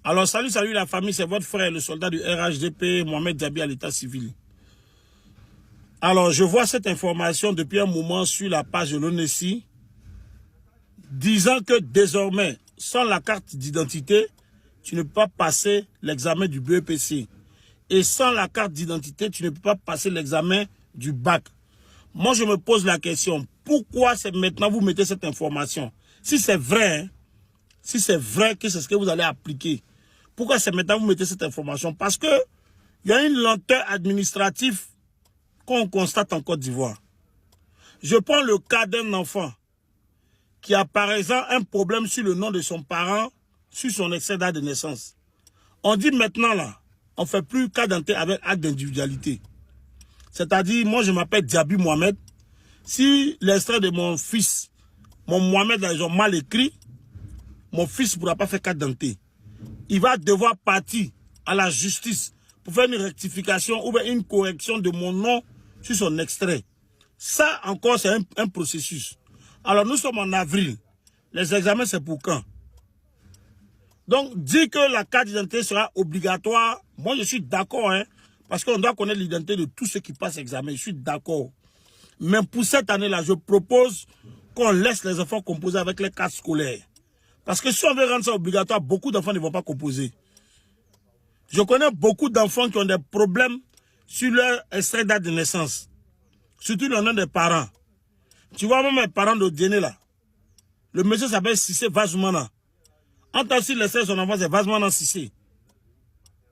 Alors, salut la famille, c'est votre frère, le soldat du RHDP, Mohamed Diaby à l'état civil. Alors, je vois cette information depuis un moment sur la page de l'ONESI, disant que désormais, sans la carte d'identité, tu ne peux pas passer l'examen du BEPC. Et sans la carte d'identité, tu ne peux pas passer l'examen du bac. Moi, je me pose la question, pourquoi c'est maintenant vous mettez cette information? Si c'est vrai, si c'est vrai que c'est ce que vous allez appliquer, pourquoi c'est maintenant vous mettez cette information? Parce que il y a une lenteur administrative qu'on constate en Côte d'Ivoire. Je prends le cas d'un enfant qui a par exemple un problème sur le nom de son parent, sur son extrait d'acte de naissance. On dit maintenant là, on ne fait plus cas d'identité avec acte d'individualité. C'est-à-dire, moi je m'appelle Diaby Mohamed. Si l'extrait de mon fils, mon Mohamed, ils ont mal écrit, mon fils ne pourra pas faire carte d'identité. Il va devoir partir à la justice pour faire une rectification ou une correction de mon nom sur son extrait. Ça encore, c'est un processus. Alors nous sommes en avril. Les examens, c'est pour quand? Donc, dire que la carte d'identité sera obligatoire, moi je suis d'accord, hein, parce qu'on doit connaître l'identité de tous ceux qui passent l'examen. Je suis d'accord. Mais pour cette année-là, je propose qu'on laisse les enfants composer avec les cartes scolaires. Parce que si on veut rendre ça obligatoire, beaucoup d'enfants ne vont pas composer. Je connais beaucoup d'enfants qui ont des problèmes sur leur extrait d'acte de naissance. Surtout le nom des parents. Tu vois, même mes parents de Diené là. Le monsieur s'appelle Sissé Vazumana. En tant que l'extrait de son enfant, c'est Vazumana Sissé.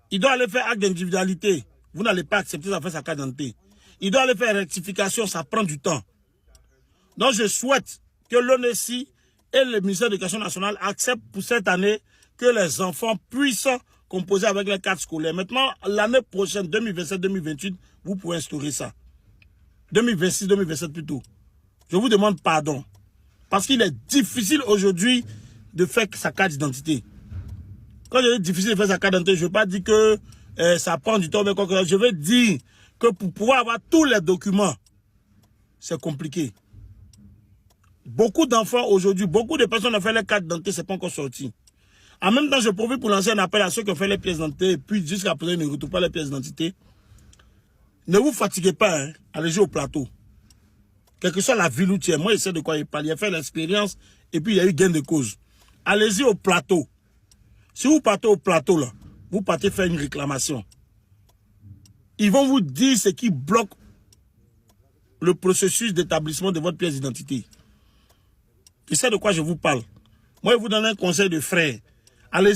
Il doit aller faire acte d'individualité. Vous n'allez pas accepter de faire sa carte d'identité. Il doit aller faire rectification, ça prend du temps. Donc je souhaite que l'ONESI et le ministère de l'Éducation nationale acceptent pour cette année que les enfants puissent composer avec les cartes scolaires. Maintenant, l'année prochaine, 2027-2028, vous pouvez instaurer ça. 2026-2027 plutôt. Je vous demande pardon. Parce qu'il est difficile aujourd'hui de faire sa carte d'identité. Quand je dis difficile de faire sa carte d'identité, je ne veux pas dire que ça prend du temps. Mais je veux dire que pour pouvoir avoir tous les documents, c'est compliqué. Beaucoup d'enfants aujourd'hui, beaucoup de personnes ont fait les cartes d'identité, ce n'est pas encore sorti. En même temps, je profite pour lancer un appel à ceux qui ont fait les pièces d'identité et puis jusqu'à présent, ils ne retrouvent pas les pièces d'identité. Ne vous fatiguez pas, hein, allez-y au plateau. Quelle que soit la ville où tu es, moi je sais de quoi il parle. Il a fait l'expérience et puis il y a eu gain de cause. Allez-y au plateau. Si vous partez au plateau, là, vous partez faire une réclamation. Ils vont vous dire ce qui bloque le processus d'établissement de votre pièce d'identité. Je sais de quoi je vous parle. Moi, je vous donne un conseil de frère. Allez